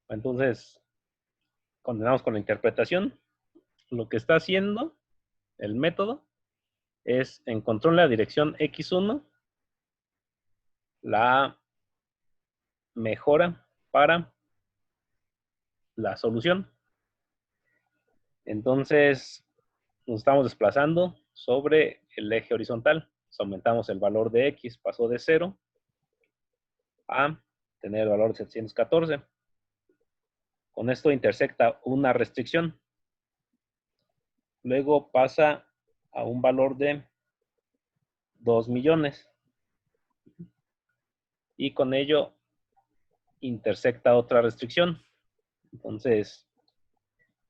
Entonces, continuamos con la interpretación. Lo que está haciendo el método es encontró en la dirección x1 la mejora para la solución. Entonces, nos estamos desplazando sobre el eje horizontal. Aumentamos el valor de x, pasó de 0 a tener el valor de 714. Con esto intersecta una restricción. Luego pasa a un valor de 2 millones. Y con ello intersecta otra restricción. Entonces,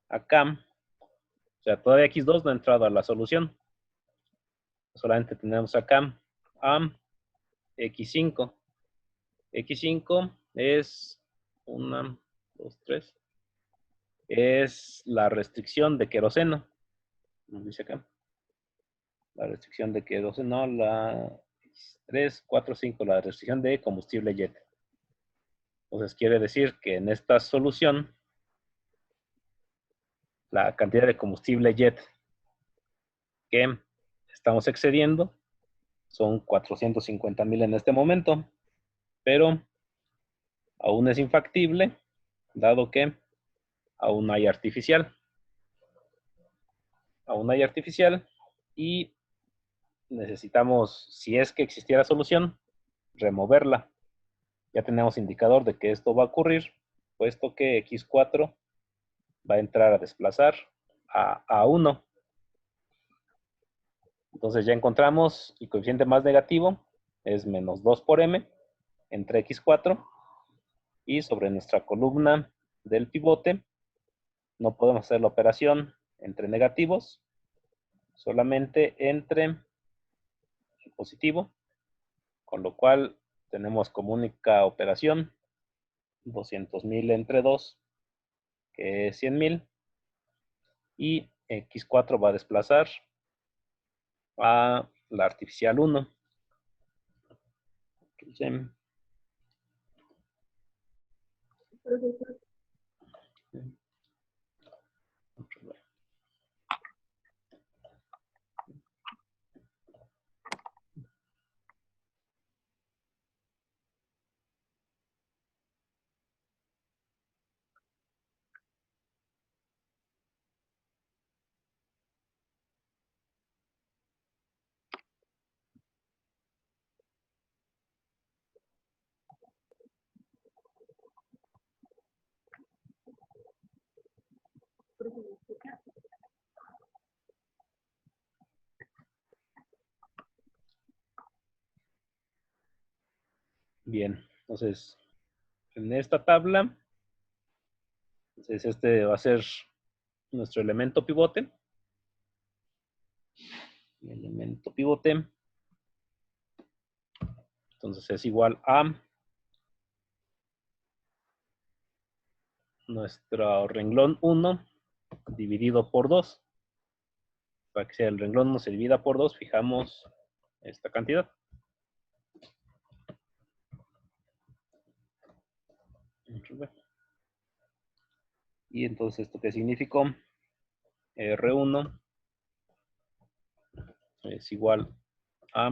acá, o sea, todavía x2 no ha entrado a la solución. Solamente tenemos acá a x5. X5 es 1, 2, 3. Es la restricción de queroseno. Nos dice acá. La restricción de queroseno, la 3, 4, 5, la restricción de combustible jet. Entonces quiere decir que en esta solución la cantidad de combustible jet que estamos excediendo son 450,000 en este momento, pero aún es infactible, dado que aún hay artificial. Aún hay artificial y necesitamos, si es que existiera solución, removerla. Ya tenemos indicador de que esto va a ocurrir, puesto que x4 va a entrar a desplazar a 1. Entonces ya encontramos el coeficiente más negativo es menos 2 por m entre x4 y sobre nuestra columna del pivote no podemos hacer la operación entre negativos, solamente entre el positivo, con lo cual tenemos como única operación 200,000 entre 2, que es 100,000, y x4 va a desplazar a la artificial 1. Bien, entonces en esta tabla, entonces este va a ser nuestro elemento pivote. Elemento pivote. Entonces es igual a nuestro renglón 1 dividido por 2. Para que sea el renglón 1 se divida por 2, fijamos esta cantidad. Y entonces, ¿esto qué significó? R1 es igual a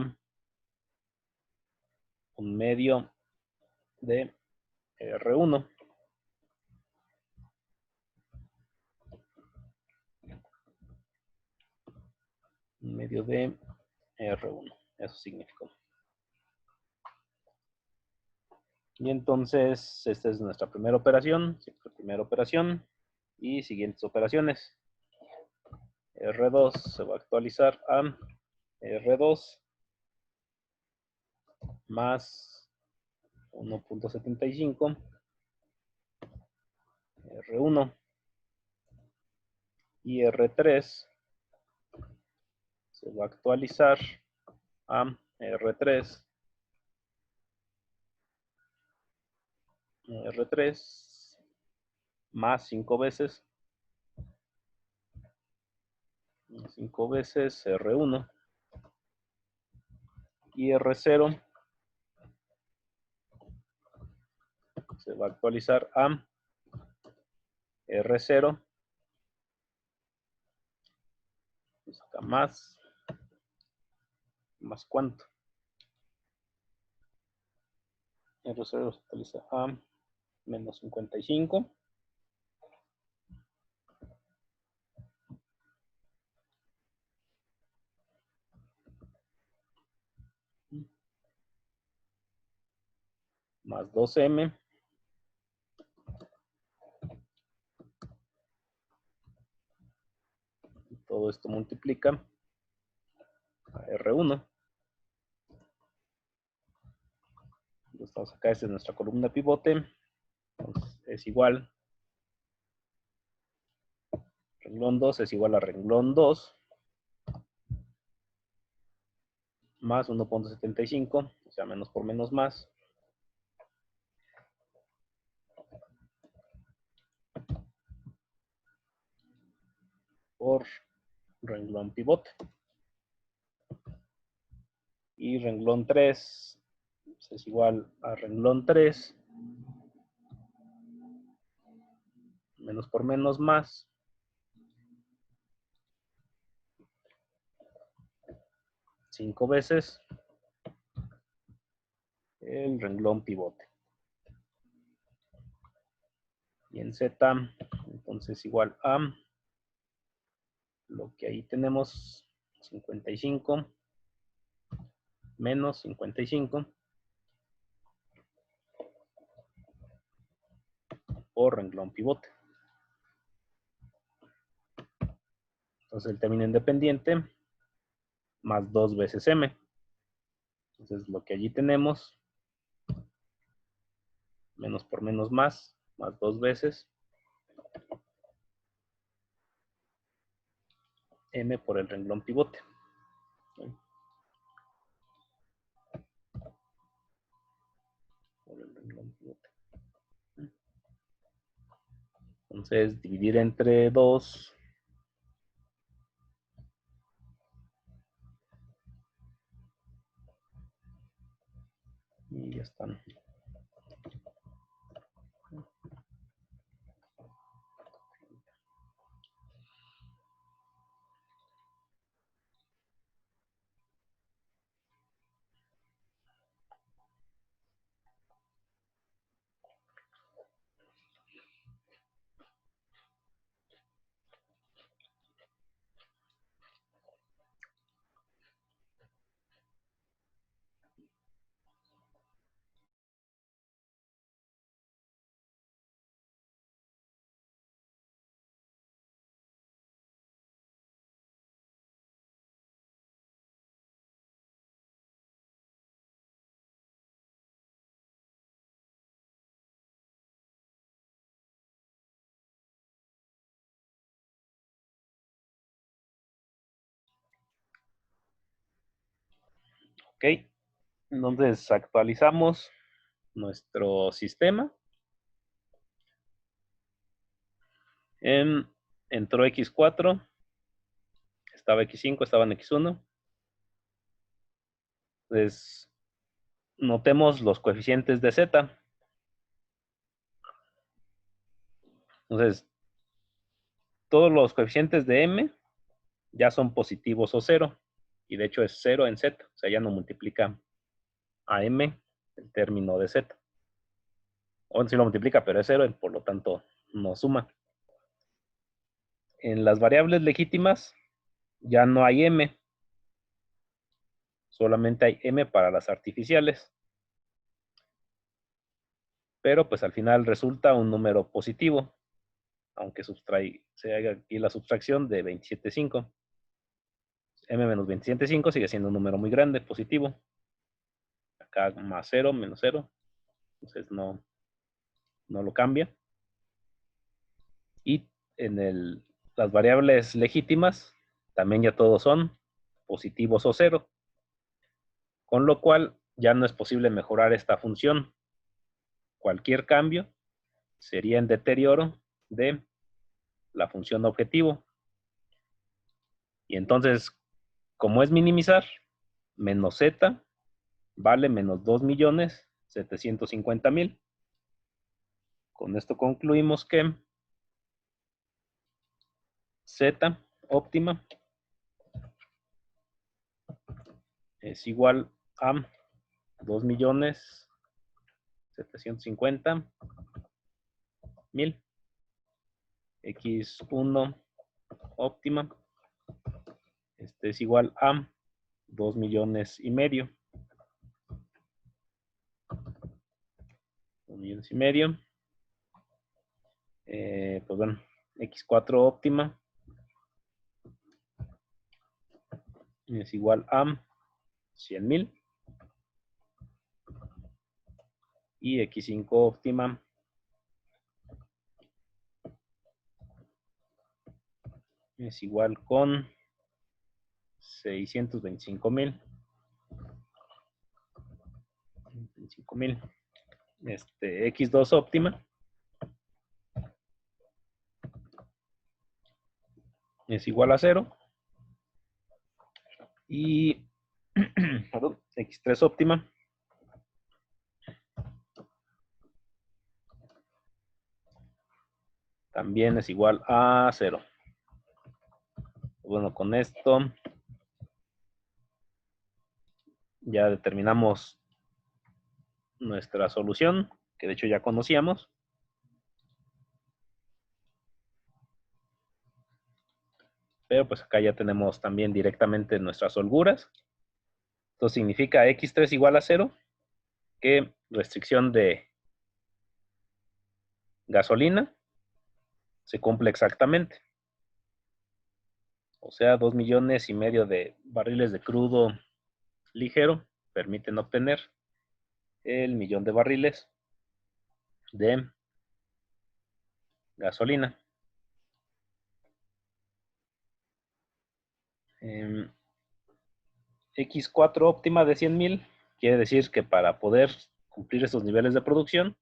1/2 de R1. Medio de R1. Eso significó. Y entonces, esta es nuestra primera operación. Y siguientes operaciones. R2 se va a actualizar a R2 más 1.75 R1 y R3 se va a actualizar a R3 más 5 veces R1 y R0 se va a actualizar a R0. Pues acá más cuánto. R0 se utiliza a menos 55. Más 2m. Y todo esto multiplica a R1. Estamos acá, esta es nuestra columna pivote. Entonces, es igual. Renglón 2 es igual a renglón 2. Más 1.75. O sea, menos por menos más. Por renglón pivote. Y renglón 3 es igual a renglón 3 menos por menos más 5 veces el renglón pivote. Y en Z, entonces igual a lo que ahí tenemos, 55 menos 55 por renglón pivote. Entonces el término independiente más 2 veces m. Entonces lo que allí tenemos, menos por menos más 2 veces m por el renglón pivote. Por el renglón pivote. Entonces dividir entre 2. Y ya están. Ok, entonces actualizamos nuestro sistema. Entró X4, estaba X5, estaba en X1. Entonces, notemos los coeficientes de Z. Entonces, todos los coeficientes de M ya son positivos o 0. Y de hecho es 0 en Z. O sea, ya no multiplica a M el término de Z. O sí lo multiplica, pero es 0, por lo tanto no suma. En las variables legítimas ya no hay M. Solamente hay M para las artificiales. Pero pues al final resulta un número positivo. Aunque se haga aquí la subtracción de 27,5. M menos 27,5 sigue siendo un número muy grande, positivo. Acá más 0, menos 0. Entonces no lo cambia. Y en las variables legítimas también ya todos son positivos o 0. Con lo cual ya no es posible mejorar esta función. Cualquier cambio sería en deterioro de la función objetivo. Y entonces, como es minimizar, menos Z vale menos 2.750.000. Con esto concluimos que Z óptima es igual a 2.750.000. X1 óptima es igual a 2 millones y medio. 2 millones y medio. Pues bueno, X4 óptima es igual a 100.000. Y X5 óptima es igual con 625.000. X2 óptima es igual a 0. Y perdón, X3 óptima también es igual a 0. Bueno, con esto ya determinamos nuestra solución, que de hecho ya conocíamos. Pero pues acá ya tenemos también directamente nuestras holguras. Esto significa X3 igual a 0, que restricción de gasolina se cumple exactamente. O sea, 2 millones y medio de barriles de crudo ligero permiten obtener el millón de barriles de gasolina. X4 óptima de 100.000 quiere decir que para poder cumplir estos niveles de producción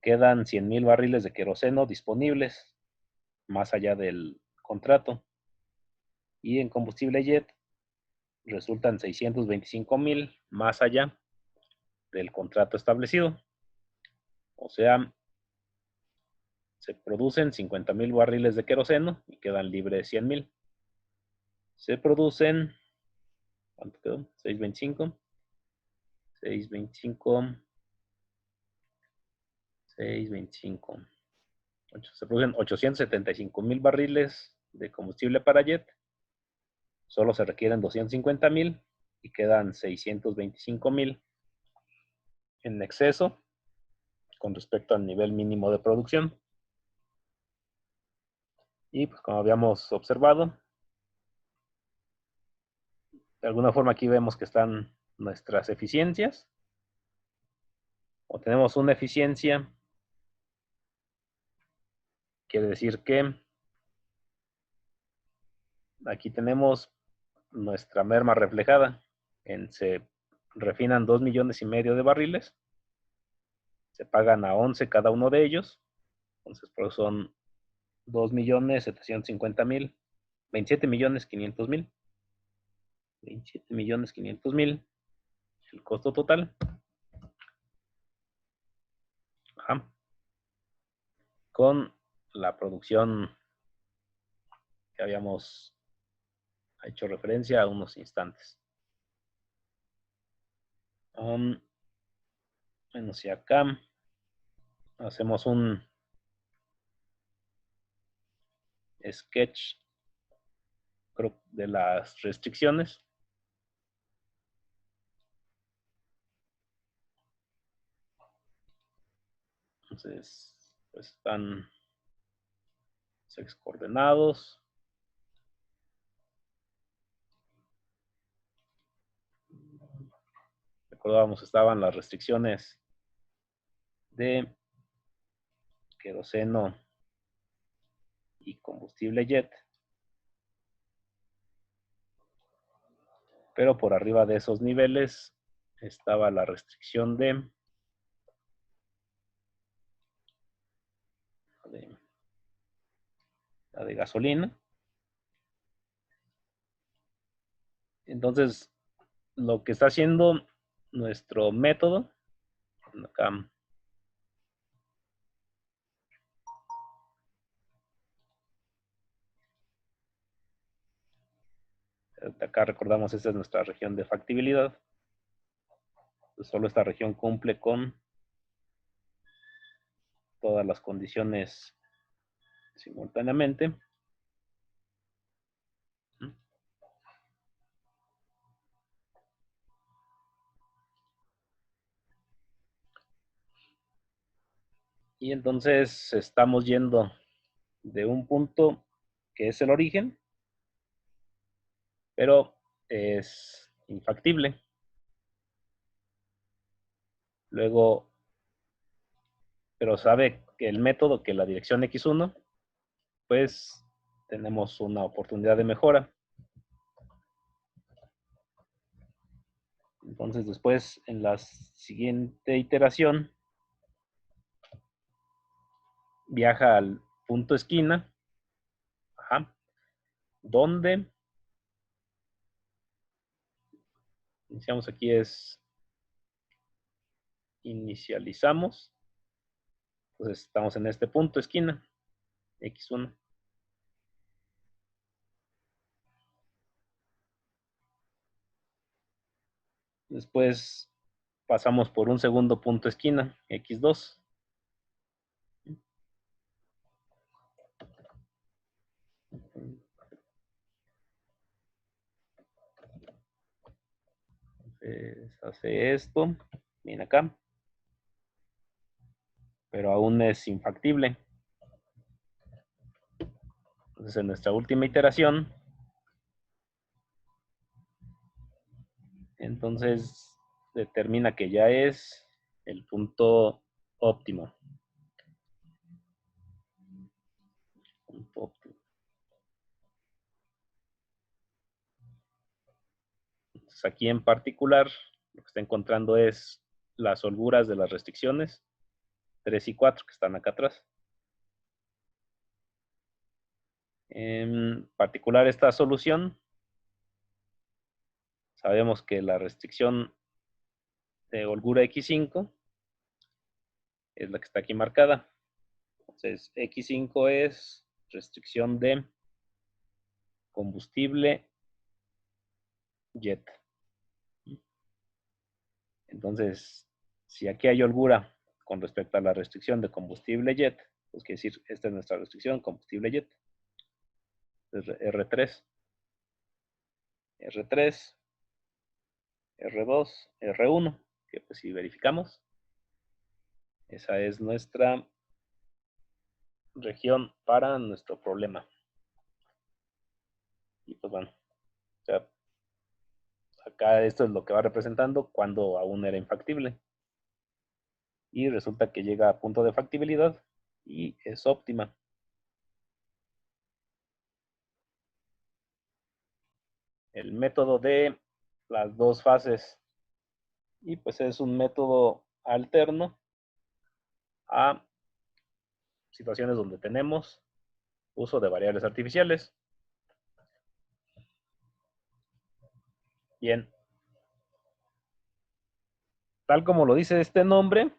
quedan 100.000 barriles de queroseno disponibles más allá del contrato. Y en combustible jet resultan 625.000 más allá del contrato establecido. O sea, se producen 50.000 barriles de queroseno y quedan libres 100.000. Se producen, ¿cuánto quedó? 625. 625. 625. Se producen 875.000 barriles de combustible para jet. Solo se requieren 250.000 y quedan 625.000 en exceso con respecto al nivel mínimo de producción. Y pues como habíamos observado, de alguna forma aquí vemos que están nuestras eficiencias. O tenemos una eficiencia, quiere decir que aquí tenemos nuestra merma reflejada. Se refinan 2 millones y medio de barriles. Se pagan a 11 cada uno de ellos. Entonces, pues son 2.750.000, 27.500.000. 27.500.000 el costo total. Ajá. Con la producción que habíamos hecho referencia a unos instantes. Bueno, si acá hacemos un sketch de las restricciones. Entonces, pues están sex coordenados. Recordábamos, estaban las restricciones de queroseno y combustible jet. Pero por arriba de esos niveles estaba la restricción de gasolina. Entonces, lo que está haciendo nuestro método, acá, Acá recordamos, esta es nuestra región de factibilidad. Pues solo esta región cumple con todas las condiciones simultáneamente. Y entonces estamos yendo de un punto que es el origen, pero es infactible. Luego, pero sabe que el método, que la dirección X1, pues tenemos una oportunidad de mejora. Entonces después, en la siguiente iteración, viaja al punto esquina, donde iniciamos aquí es inicializamos. Entonces estamos en este punto esquina, X1. Después pasamos por un segundo punto esquina, X2. Entonces hace esto, viene acá, pero aún es infactible. Entonces en nuestra última iteración, entonces determina que ya es el punto óptimo. Punto óptimo. Entonces aquí en particular, lo que está encontrando es las holguras de las restricciones 3 y 4 que están acá atrás. En particular esta solución, sabemos que la restricción de holgura X5 es la que está aquí marcada. Entonces X5 es restricción de combustible jet. Entonces, si aquí hay holgura con respecto a la restricción de combustible jet, pues quiere decir, esta es nuestra restricción, combustible jet. R3, R3, R2, R1, que pues si verificamos, esa es nuestra región para nuestro problema. Y pues bueno, o sea, acá esto es lo que va representando cuando aún era infactible. Y resulta que llega a punto de factibilidad y es óptima. El método de las dos fases, y pues es un método alterno a situaciones donde tenemos uso de variables artificiales. Bien, tal como lo dice este nombre,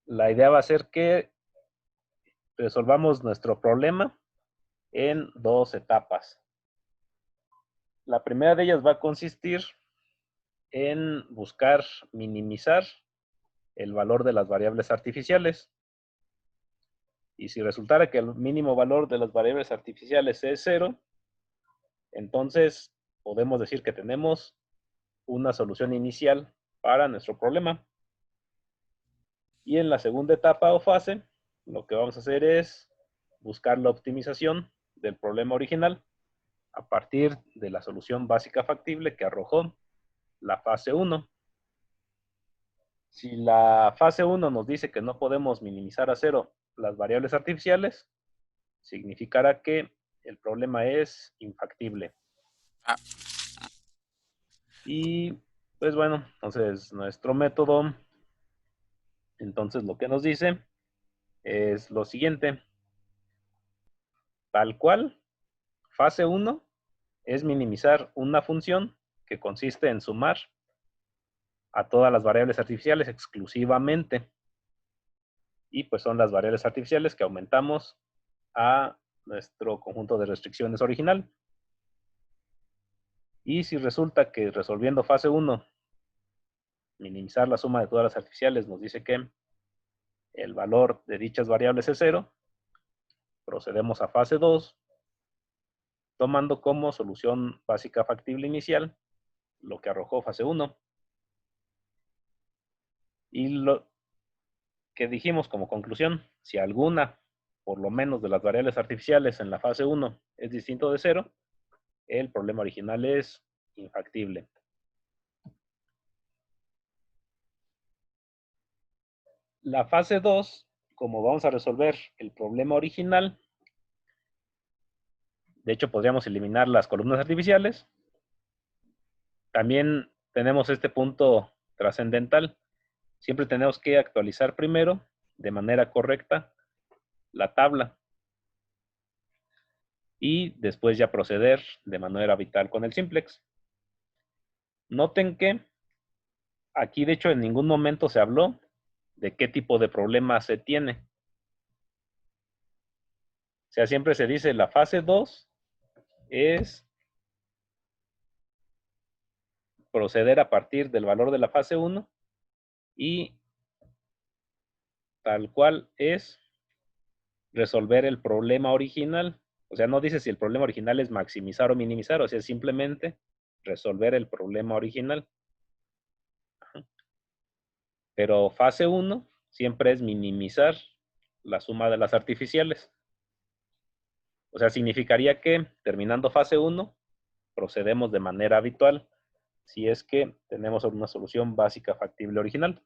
la idea va a ser que resolvamos nuestro problema en dos etapas. La primera de ellas va a consistir en buscar minimizar el valor de las variables artificiales. Y si resultara que el mínimo valor de las variables artificiales es 0, entonces podemos decir que tenemos una solución inicial para nuestro problema. Y en la segunda etapa o fase, lo que vamos a hacer es buscar la optimización del problema original a partir de la solución básica factible que arrojó la fase 1. Si la fase 1 nos dice que no podemos minimizar a 0 las variables artificiales, significará que el problema es infactible. Y pues bueno, entonces nuestro método, entonces lo que nos dice es lo siguiente. Tal cual, fase 1 es minimizar una función que consiste en sumar a todas las variables artificiales exclusivamente. Y pues son las variables artificiales que aumentamos a nuestro conjunto de restricciones original. Y si resulta que resolviendo fase 1, minimizar la suma de todas las artificiales nos dice que el valor de dichas variables es 0, procedemos a fase 2, tomando como solución básica factible inicial lo que arrojó fase 1. Y lo que dijimos como conclusión, si alguna, por lo menos de las variables artificiales en la fase 1 es distinto de 0, el problema original es infactible. La fase 2, como vamos a resolver el problema original, de hecho podríamos eliminar las columnas artificiales. También tenemos este punto trascendental. Siempre tenemos que actualizar primero, de manera correcta, la tabla. Y después ya proceder de manera habitual con el simplex. Noten que aquí, de hecho, en ningún momento se habló de qué tipo de problema se tiene. O sea, siempre se dice la fase 2 es proceder a partir del valor de la fase 1 y tal cual es resolver el problema original. O sea, no dice si el problema original es maximizar o minimizar, o sea, simplemente resolver el problema original. Pero fase 1 siempre es minimizar la suma de las artificiales. O sea, significaría que terminando fase 1, procedemos de manera habitual si es que tenemos una solución básica factible original.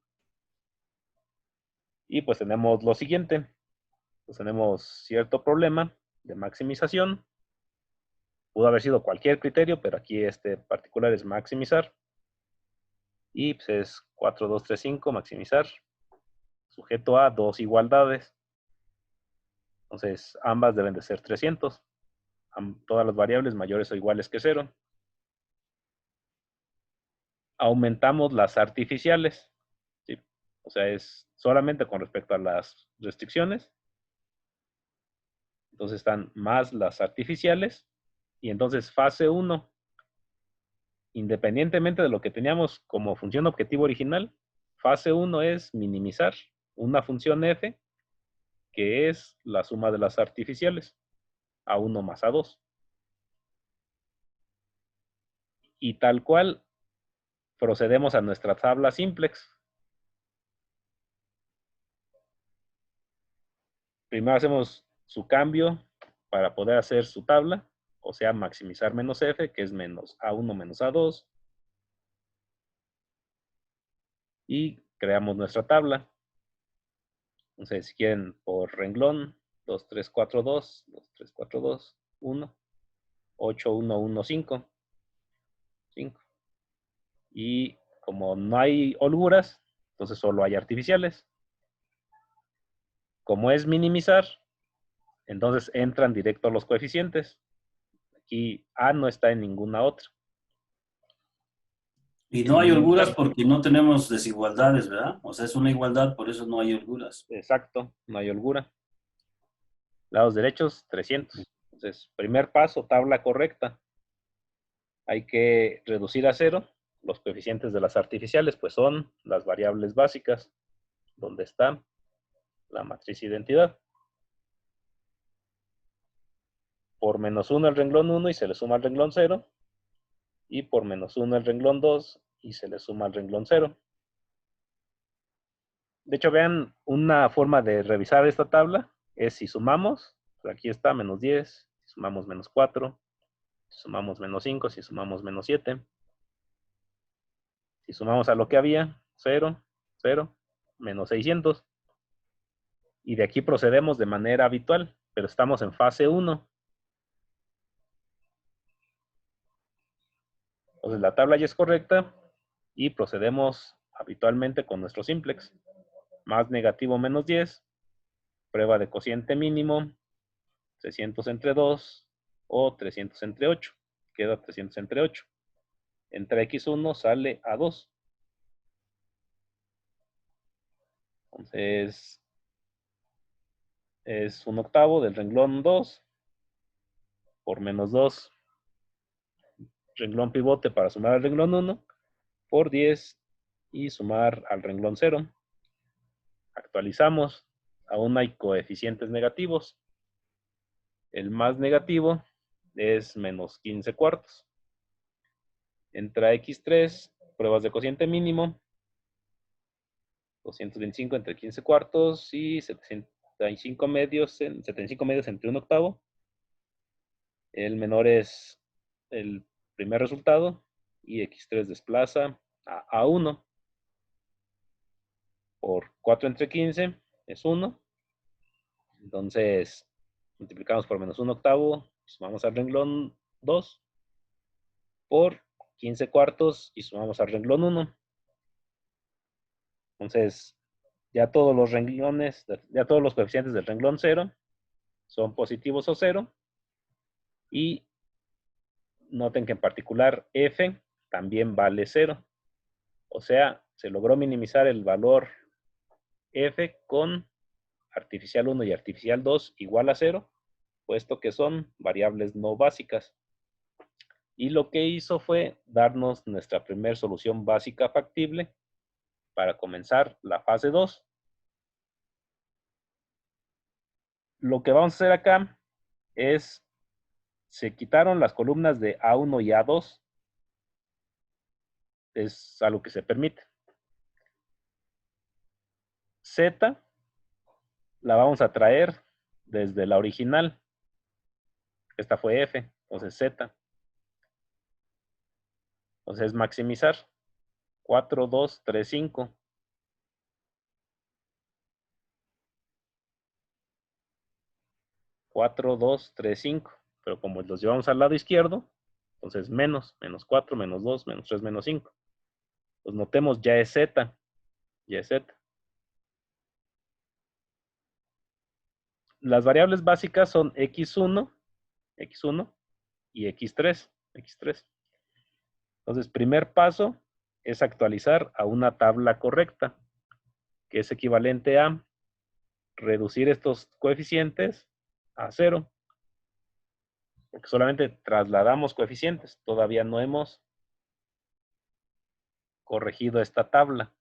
Y pues tenemos lo siguiente. Pues tenemos cierto problema de maximización. Pudo haber sido cualquier criterio, pero aquí este particular es maximizar. Y pues es 4, 2, 3, 5, maximizar. Sujeto a dos igualdades. Entonces, ambas deben de ser 300. Todas las variables mayores o iguales que 0. Aumentamos las artificiales. ¿Sí? O sea, es solamente con respecto a las restricciones. Entonces están más las artificiales. Y entonces fase 1, independientemente de lo que teníamos como función objetivo original, fase 1 es minimizar una función f que es la suma de las artificiales, a1 más a2. Y tal cual procedemos a nuestra tabla simplex. Primero hacemos su cambio para poder hacer su tabla, o sea, maximizar menos f, que es menos a1 menos a2. Y creamos nuestra tabla. Entonces, si quieren por renglón, 2, 3, 4, 2, 2, 3, 4, 2, 1, 8, 1, 1, 5, 5. Y como no hay holguras, entonces solo hay artificiales. Como es minimizar, entonces entran directo los coeficientes. Aquí A no está en ninguna otra. Y no hay holguras porque no tenemos desigualdades, ¿verdad? O sea, es una igualdad, por eso no hay holguras. Exacto, no hay holgura. Lados derechos, 300. Entonces, primer paso, tabla correcta. Hay que reducir a 0 los coeficientes de las artificiales, pues son las variables básicas, donde está la matriz identidad. Por menos 1 el renglón 1 y se le suma al renglón 0. Y por menos 1 el renglón 2 y se le suma al renglón 0. De hecho, vean, una forma de revisar esta tabla es si sumamos, pues aquí está menos 10, si sumamos menos 4, si sumamos menos 5, si sumamos menos 7. Si sumamos a lo que había, 0, 0, menos 600. Y de aquí procedemos de manera habitual, pero estamos en fase 1. Entonces la tabla ya es correcta y procedemos habitualmente con nuestro simplex. Más negativo menos 10, prueba de cociente mínimo, 600 entre 2 o 300 entre 8. Queda 300 entre 8. Entre x1 sale a 2. Entonces es 1/8 del renglón 2 por menos 2 renglón pivote para sumar al renglón 1 por 10 y sumar al renglón 0. Actualizamos. Aún hay coeficientes negativos. El más negativo es menos 15 cuartos. Entra X3, pruebas de cociente mínimo. 225 entre 15 cuartos y 75 medios entre 1 octavo. El menor es el primer resultado y X3 desplaza a A1 por 4 entre 15 es 1. Entonces multiplicamos por menos 1 octavo, sumamos al renglón 2 por 15 cuartos y sumamos al renglón 1. Entonces ya todos los renglones, ya todos los coeficientes del renglón 0 son positivos o 0. Y noten que en particular f también vale 0. O sea, se logró minimizar el valor f con artificial 1 y artificial 2 igual a 0, puesto que son variables no básicas. Y lo que hizo fue darnos nuestra primera solución básica factible para comenzar la fase 2. Lo que vamos a hacer acá es, se quitaron las columnas de A1 y A2. Es algo que se permite. Z la vamos a traer desde la original. Esta fue F, entonces Z. Entonces maximizar. 4, 2, 3, 5. 4, 2, 3, 5. Pero como los llevamos al lado izquierdo, entonces menos 4, menos 2, menos 3, menos 5. Pues notemos, ya es Z. Ya es Z. Las variables básicas son X1 y X3. Entonces, primer paso es actualizar a una tabla correcta, que es equivalente a reducir estos coeficientes a 0. Porque solamente trasladamos coeficientes. Todavía no hemos corregido esta tabla.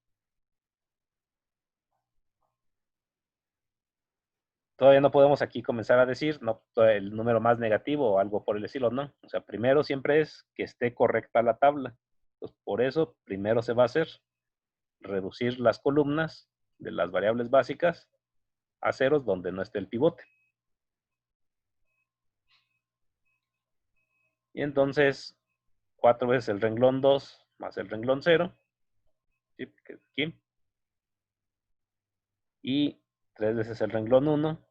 Todavía no podemos aquí comenzar a decir no, el número más negativo o algo por el estilo, no. O sea, primero siempre es que esté correcta la tabla. Entonces, por eso, primero se va a hacer reducir las columnas de las variables básicas a ceros donde no esté el pivote. Y entonces, 4 veces el renglón 2 más el renglón 0. ¿Sí? Aquí. Y 3 veces el renglón 1